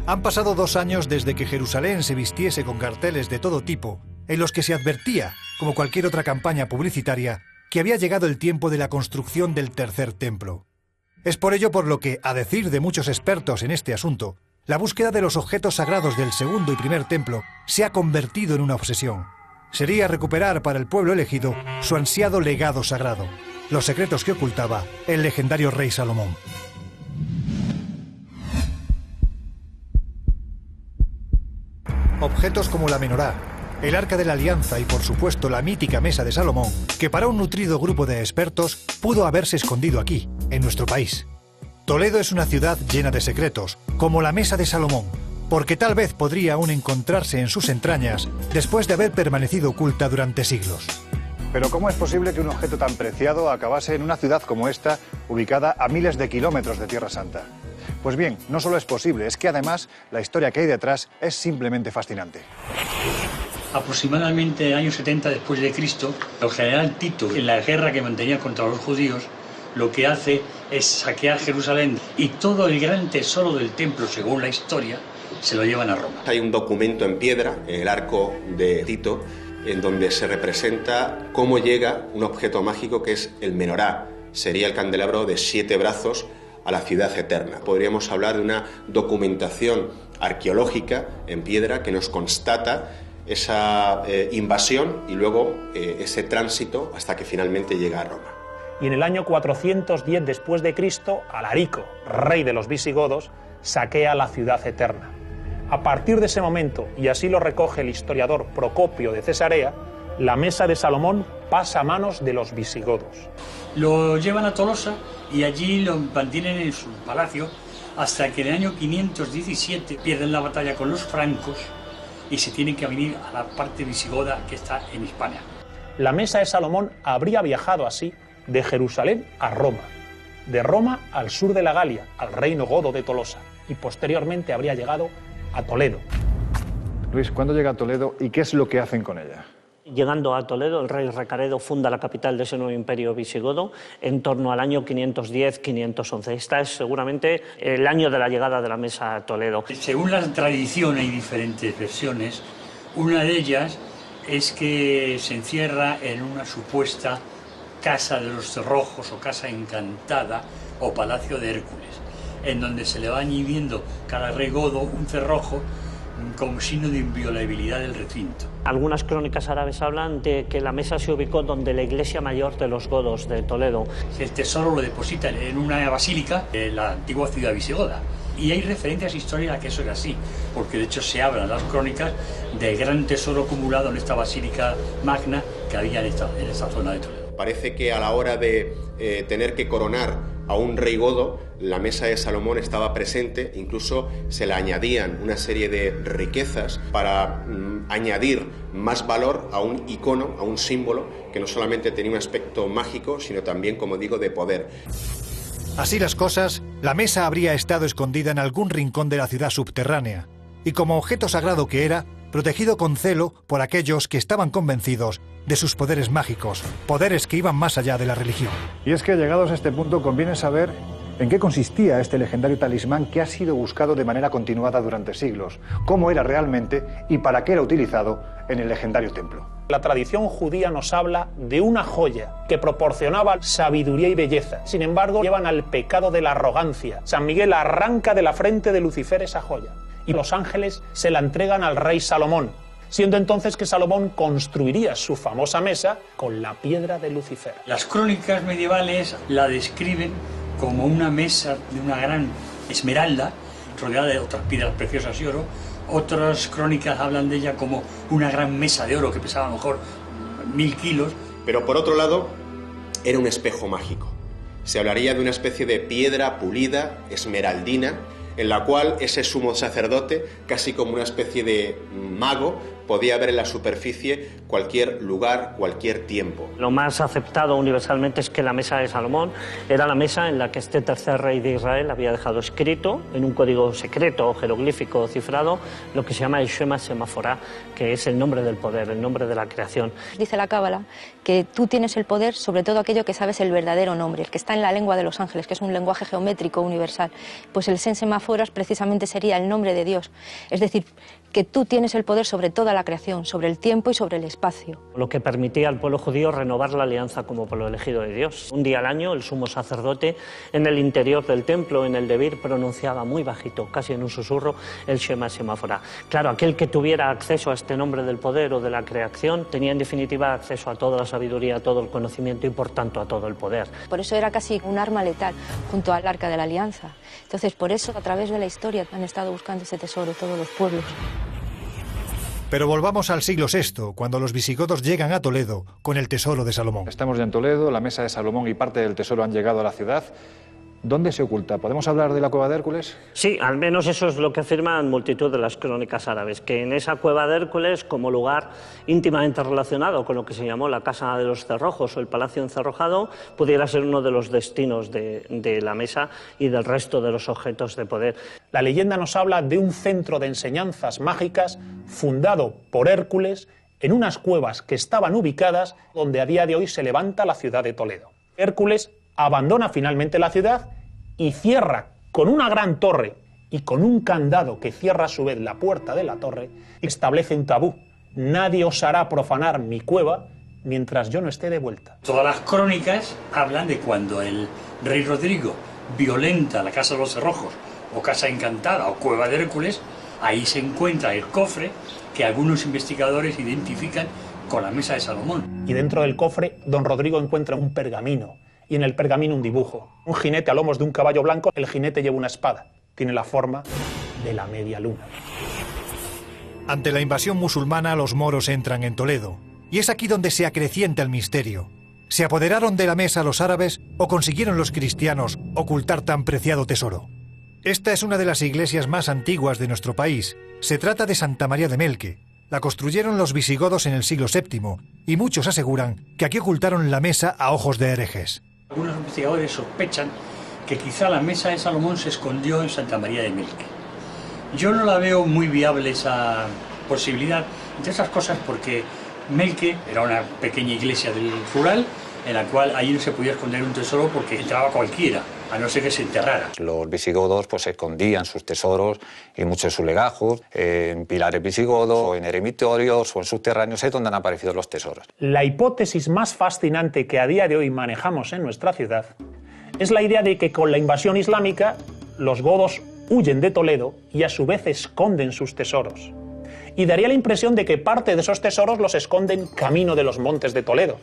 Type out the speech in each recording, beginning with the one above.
Han pasado 2 años desde que Jerusalén se vistiese con carteles de todo tipo, en los que se advertía, como cualquier otra campaña publicitaria, que había llegado el tiempo de la construcción del tercer templo. Es por ello por lo que, a decir de muchos expertos en este asunto, la búsqueda de los objetos sagrados del segundo y primer templo se ha convertido en una obsesión. Sería recuperar para el pueblo elegido su ansiado legado sagrado, los secretos que ocultaba el legendario rey Salomón. Objetos como la menorá, el Arca de la Alianza y por supuesto la mítica Mesa de Salomón, que para un nutrido grupo de expertos pudo haberse escondido aquí, en nuestro país. Toledo es una ciudad llena de secretos, como la Mesa de Salomón, porque tal vez podría aún encontrarse en sus entrañas después de haber permanecido oculta durante siglos. Pero ¿cómo es posible que un objeto tan preciado acabase en una ciudad como esta, ubicada a miles de kilómetros de Tierra Santa? Pues bien, no solo es posible, es que además la historia que hay detrás es simplemente fascinante. Aproximadamente en el año 70 después de Cristo, el general Tito, en la guerra que mantenía contra los judíos, lo que hace es saquear Jerusalén y todo el gran tesoro del templo, según la historia, se lo llevan a Roma. Hay un documento en piedra, en el arco de Tito, en donde se representa cómo llega un objeto mágico que es el menorá. Sería el candelabro de 7 brazos a la ciudad eterna. Podríamos hablar de una documentación arqueológica en piedra que nos constata esa invasión y luego ese tránsito hasta que finalmente llega a Roma. Y en el año 410 después de Cristo, Alarico, rey de los visigodos, saquea la ciudad eterna. A partir de ese momento, y así lo recoge el historiador Procopio de Cesarea, la Mesa de Salomón pasa a manos de los visigodos. Lo llevan a Tolosa y allí lo mantienen en su palacio hasta que en el año 517 pierden la batalla con los francos y se tienen que venir a la parte visigoda que está en Hispania. La Mesa de Salomón habría viajado así de Jerusalén a Roma, de Roma al sur de la Galia, al reino godo de Tolosa, y posteriormente habría llegado a Toledo. Luis, ¿cuándo llega a Toledo y qué es lo que hacen con ella? Llegando a Toledo, el rey Recaredo funda la capital de ese nuevo imperio visigodo en torno al año 510-511. Este es seguramente el año de la llegada de la Mesa a Toledo. Según la tradición hay diferentes versiones. Una de ellas es que se encierra en una supuesta casa de los cerrojos o casa encantada o palacio de Hércules, en donde se le va añadiendo cada rey godo un cerrojo como signo de inviolabilidad del recinto. Algunas crónicas árabes hablan de que la mesa se ubicó donde la iglesia mayor de los godos de Toledo. El tesoro lo depositan en una basílica de la antigua ciudad visigoda. Y hay referencias históricas a que eso era así, porque de hecho se hablan en las crónicas del gran tesoro acumulado en esta basílica magna que había en esta zona de Toledo. Parece que a la hora de tener que coronar a un rey godo, la Mesa de Salomón estaba presente, incluso se le añadían una serie de riquezas para añadir más valor a un icono, a un símbolo que no solamente tenía un aspecto mágico, sino también, como digo, de poder. Así las cosas, la mesa habría estado escondida en algún rincón de la ciudad subterránea, y como objeto sagrado que era, protegido con celo por aquellos que estaban convencidos de sus poderes mágicos, poderes que iban más allá de la religión. Y es que llegados a este punto conviene saber en qué consistía este legendario talismán que ha sido buscado de manera continuada durante siglos, cómo era realmente y para qué era utilizado en el legendario templo. La tradición judía nos habla de una joya que proporcionaba sabiduría y belleza. Sin embargo, llevan al pecado de la arrogancia. San Miguel arranca de la frente de Lucifer esa joya y los ángeles se la entregan al rey Salomón, siendo entonces que Salomón construiría su famosa mesa con la piedra de Lucifer. Las crónicas medievales la describen como una mesa de una gran esmeralda, rodeada de otras piedras preciosas y oro. Otras crónicas hablan de ella como una gran mesa de oro que pesaba a lo mejor 1000 kilos. Pero por otro lado, era un espejo mágico. Se hablaría de una especie de piedra pulida, esmeraldina, en la cual ese sumo sacerdote, casi como una especie de mago, podía ver en la superficie cualquier lugar, cualquier tiempo. Lo más aceptado universalmente es que la mesa de Salomón era la mesa en la que este tercer rey de Israel había dejado escrito en un código secreto, jeroglífico cifrado, lo que se llama el Shema Semaforá, que es el nombre del poder, el nombre de la creación. Dice la Cábala que tú tienes el poder sobre todo aquello que sabes el verdadero nombre, el que está en la lengua de los ángeles, que es un lenguaje geométrico universal. Pues el Sen Semaforas precisamente sería el nombre de Dios. Es decir, que tú tienes el poder sobre toda la creación, sobre el tiempo y sobre el espacio. Lo que permitía al pueblo judío renovar la alianza como pueblo elegido de Dios. Un día al año el sumo sacerdote en el interior del templo, en el Debir, pronunciaba muy bajito, casi en un susurro, el Shema Semaforá. Claro, aquel que tuviera acceso a este nombre del poder o de la creación tenía en definitiva acceso a toda la sabiduría, a todo el conocimiento y por tanto a todo el poder. Por eso era casi un arma letal junto al Arca de la Alianza. Entonces por eso a través de la historia han estado buscando ese tesoro todos los pueblos. Pero volvamos al siglo VI, cuando los visigodos llegan a Toledo con el tesoro de Salomón. Estamos ya en Toledo, la mesa de Salomón y parte del tesoro han llegado a la ciudad. ¿Dónde se oculta? ¿Podemos hablar de la cueva de Hércules? Sí, al menos eso es lo que afirman multitud de las crónicas árabes, que en esa cueva de Hércules, como lugar íntimamente relacionado con lo que se llamó la Casa de los Cerrojos o el Palacio Encerrojado, pudiera ser uno de los destinos de la mesa y del resto de los objetos de poder. La leyenda nos habla de un centro de enseñanzas mágicas fundado por Hércules en unas cuevas que estaban ubicadas donde a día de hoy se levanta la ciudad de Toledo. Hércules abandona finalmente la ciudad y cierra con una gran torre y con un candado que cierra a su vez la puerta de la torre, establece un tabú. Nadie osará profanar mi cueva mientras yo no esté de vuelta. Todas las crónicas hablan de cuando el rey Rodrigo violenta la Casa de los Cerrojos, o Casa Encantada, o Cueva de Hércules. Ahí se encuentra el cofre que algunos investigadores identifican con la mesa de Salomón. Y dentro del cofre, don Rodrigo encuentra un pergamino, y en el pergamino un dibujo. Un jinete a lomos de un caballo blanco, el jinete lleva una espada. Tiene la forma de la media luna. Ante la invasión musulmana, los moros entran en Toledo. Y es aquí donde se acrecienta el misterio. ¿Se apoderaron de la mesa los árabes o consiguieron los cristianos ocultar tan preciado tesoro? Esta es una de las iglesias más antiguas de nuestro país. Se trata de Santa María de Melque. La construyeron los visigodos en el siglo VII y muchos aseguran que aquí ocultaron la mesa a ojos de herejes. Algunos investigadores sospechan que quizá la mesa de Salomón se escondió en Santa María de Melque. Yo no la veo muy viable esa posibilidad, entre esas cosas porque Melque era una pequeña iglesia del rural en la cual allí no se podía esconder un tesoro porque entraba cualquiera, a no ser que se enterrara. Los visigodos pues escondían sus tesoros y muchos de sus legajos en pilares visigodos o en eremitorios o en subterráneos, es donde han aparecido los tesoros. La hipótesis más fascinante que a día de hoy manejamos en nuestra ciudad es la idea de que con la invasión islámica los godos huyen de Toledo y a su vez esconden sus tesoros. Y daría la impresión de que parte de esos tesoros los esconden camino de los montes de Toledo.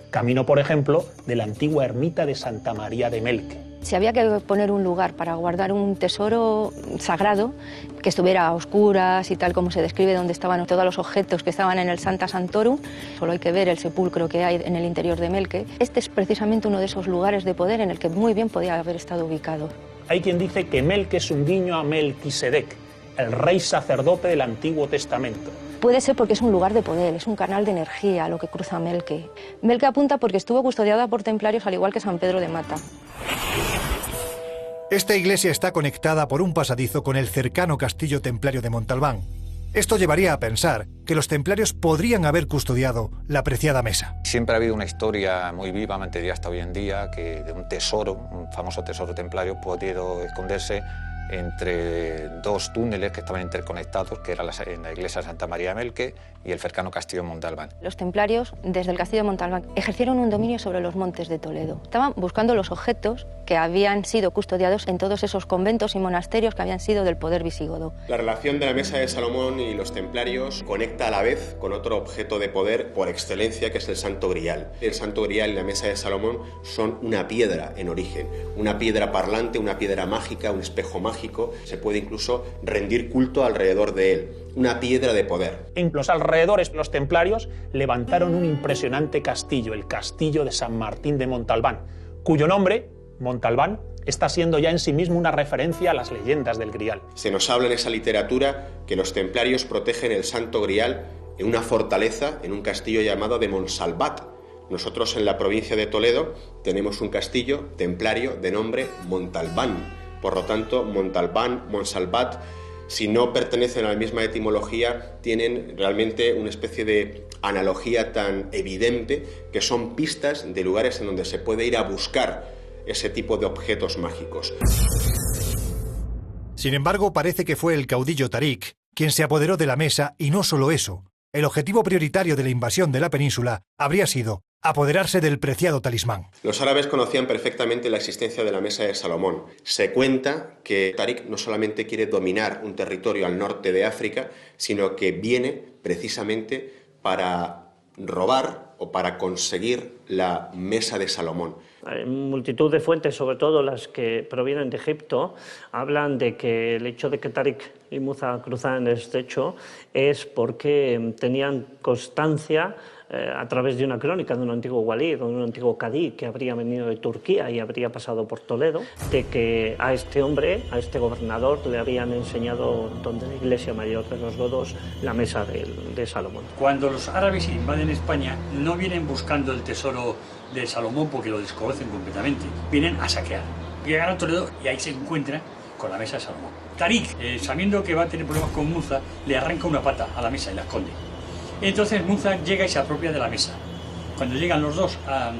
Camino, por ejemplo, de la antigua ermita de Santa María de Melque. Si había que poner un lugar para guardar un tesoro sagrado, que estuviera a oscuras y tal como se describe, donde estaban todos los objetos que estaban en el Santa Santorum, solo hay que ver el sepulcro que hay en el interior de Melque. Este es precisamente uno de esos lugares de poder en el que muy bien podía haber estado ubicado. Hay quien dice que Melque es un guiño a Melquisedec, el rey sacerdote del Antiguo Testamento. Puede ser porque es un lugar de poder, es un canal de energía lo que cruza Melque. Melque apunta porque estuvo custodiada por templarios al igual que San Pedro de Mata. Esta iglesia está conectada por un pasadizo con el cercano castillo templario de Montalbán. Esto llevaría a pensar que los templarios podrían haber custodiado la preciada mesa. Siempre ha habido una historia muy viva, mantenida hasta hoy en día, que de un tesoro, un famoso tesoro templario, podido esconderse entre dos túneles que estaban interconectados, que era en la iglesia de Santa María de Melque y el cercano castillo de Montalbán. Los templarios, desde el castillo de Montalbán, ejercieron un dominio sobre los montes de Toledo. Estaban buscando los objetos que habían sido custodiados en todos esos conventos y monasterios que habían sido del poder visigodo. La relación de la mesa de Salomón y los templarios conecta a la vez con otro objeto de poder por excelencia, que es el Santo Grial. El Santo Grial y la mesa de Salomón son una piedra en origen, una piedra parlante, una piedra mágica, un espejo mágico. Se puede incluso rendir culto alrededor de él, una piedra de poder. En los alrededores, los templarios levantaron un impresionante castillo, el castillo de San Martín de Montalbán, cuyo nombre, Montalbán, está siendo ya en sí mismo una referencia a las leyendas del Grial. Se nos habla en esa literatura que los templarios protegen el Santo Grial en una fortaleza, en un castillo llamado de Monsalvat. Nosotros en la provincia de Toledo tenemos un castillo templario de nombre Montalbán. Por lo tanto, Montalbán, Monsalvat, si no pertenecen a la misma etimología, tienen realmente una especie de analogía tan evidente que son pistas de lugares en donde se puede ir a buscar ese tipo de objetos mágicos. Sin embargo, parece que fue el caudillo Tarik quien se apoderó de la mesa, y no solo eso. El objetivo prioritario de la invasión de la península habría sido apoderarse del preciado talismán. Los árabes conocían perfectamente la existencia de la Mesa de Salomón. Se cuenta que Tarik no solamente quiere dominar un territorio al norte de África, sino que viene precisamente para robar o para conseguir la Mesa de Salomón. Hay multitud de fuentes, sobre todo las que provienen de Egipto, hablan de que el hecho de que Tarik y Musa cruzaran el estrecho es porque tenían constancia a través de una crónica de un antiguo walí, de un antiguo cadí que habría venido de Turquía y habría pasado por Toledo, de que a este hombre, a este gobernador, le habían enseñado donde la iglesia mayor de los godos la Mesa de Salomón. Cuando los árabes invaden España, no vienen buscando el tesoro de Salomón porque lo desconocen completamente, vienen a saquear. Llegan a Toledo y ahí se encuentran con la Mesa de Salomón. Tarik, sabiendo que va a tener problemas con Musa, le arranca una pata a la mesa y la esconde. Entonces Musa llega y se apropia de la mesa. Cuando llegan los dos a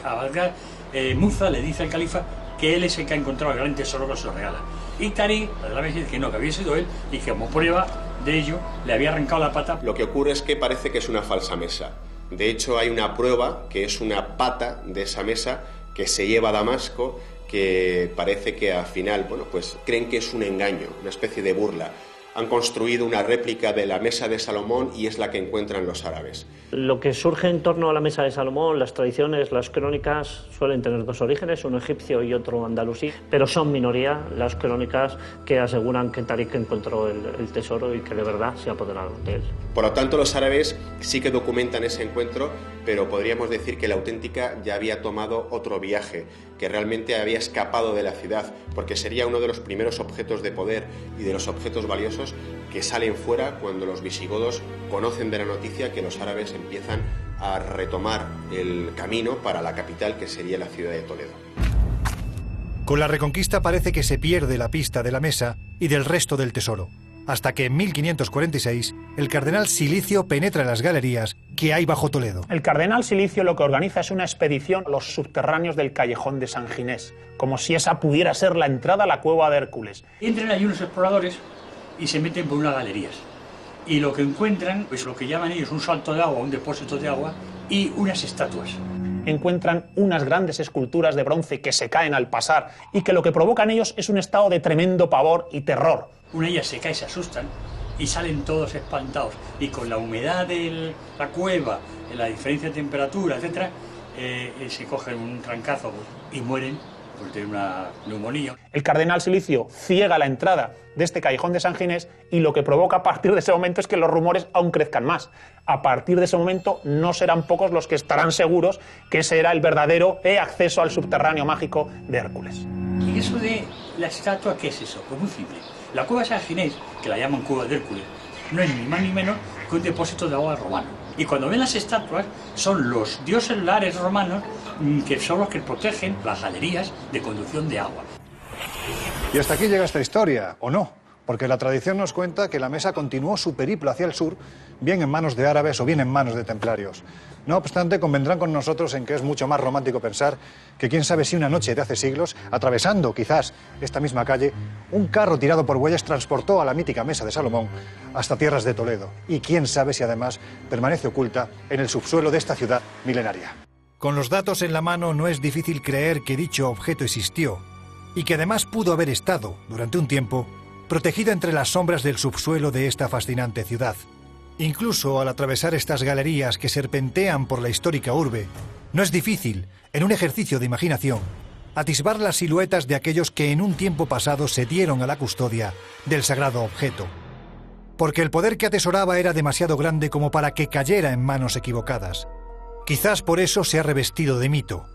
cabalgar, Musa le dice al califa que él es el que ha encontrado el gran tesoro, que se lo regala. Y Tarik, la vez dice que no, que había sido él, y que como prueba de ello le había arrancado la pata. Lo que ocurre es que parece que es una falsa mesa. De hecho, hay una prueba que es una pata de esa mesa que se lleva a Damasco, que parece que al final, bueno, pues creen que es un engaño, una especie de burla. Han construido una réplica de la Mesa de Salomón y es la que encuentran los árabes. Lo que surge en torno a la Mesa de Salomón, las tradiciones, las crónicas, suelen tener dos orígenes, uno egipcio y otro andalusí, pero son minoría las crónicas que aseguran que Tarik encontró el tesoro y que de verdad se apoderaron de él. Por lo tanto, los árabes sí que documentan ese encuentro, pero podríamos decir que la auténtica ya había tomado otro viaje, que realmente había escapado de la ciudad, porque sería uno de los primeros objetos de poder y de los objetos valiosos que salen fuera cuando los visigodos conocen de la noticia que los árabes empiezan a retomar el camino para la capital, que sería la ciudad de Toledo. Con la Reconquista parece que se pierde la pista de la mesa y del resto del tesoro, hasta que en 1546 el cardenal Silicio penetra en las galerías que hay bajo Toledo. El cardenal Silicio lo que organiza es una expedición a los subterráneos del callejón de San Ginés, como si esa pudiera ser la entrada a la cueva de Hércules. Entran allí unos exploradores y se meten por unas galerías. Y lo que encuentran es lo que llaman ellos un salto de agua, un depósito de agua y unas estatuas. Encuentran unas grandes esculturas de bronce que se caen al pasar y que lo que provocan ellos es un estado de tremendo pavor y terror. Una de ellas se cae, se asustan y salen todos espantados. Y con la humedad de la cueva, la diferencia de temperatura, etc., se cogen un trancazo y mueren de una neumonía. El cardenal Silicio ciega la entrada de este callejón de San Ginés y lo que provoca a partir de ese momento es que los rumores aún crezcan más. A partir de ese momento no serán pocos los que estarán seguros que ese era el verdadero acceso al subterráneo mágico de Hércules. ¿Y eso de la estatua qué es eso? Pues muy simple. La cueva de San Ginés, que la llaman cueva de Hércules, no es ni más ni menos que un depósito de agua romano. Y cuando ven las estatuas, son los dioses lares romanos que son los que protegen las galerías de conducción de agua. Y hasta aquí llega esta historia, ¿o no? Porque la tradición nos cuenta que la mesa continuó su periplo hacia el sur, bien en manos de árabes o bien en manos de templarios. No obstante, convendrán con nosotros en que es mucho más romántico pensar que quién sabe si una noche de hace siglos, atravesando quizás esta misma calle, un carro tirado por bueyes transportó a la mítica Mesa de Salomón hasta tierras de Toledo. Y quién sabe si además permanece oculta en el subsuelo de esta ciudad milenaria. Con los datos en la mano no es difícil creer que dicho objeto existió y que además pudo haber estado, durante un tiempo, protegido entre las sombras del subsuelo de esta fascinante ciudad. Incluso al atravesar estas galerías que serpentean por la histórica urbe, no es difícil, en un ejercicio de imaginación, atisbar las siluetas de aquellos que en un tiempo pasado se dieron a la custodia del sagrado objeto. Porque el poder que atesoraba era demasiado grande como para que cayera en manos equivocadas. Quizás por eso se ha revestido de mito.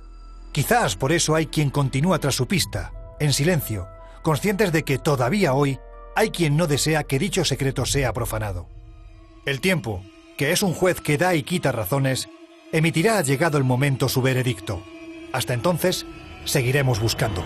Quizás por eso hay quien continúa tras su pista, en silencio, conscientes de que todavía hoy hay quien no desea que dicho secreto sea profanado. El tiempo, que es un juez que da y quita razones, emitirá llegado el momento su veredicto. Hasta entonces, seguiremos buscando.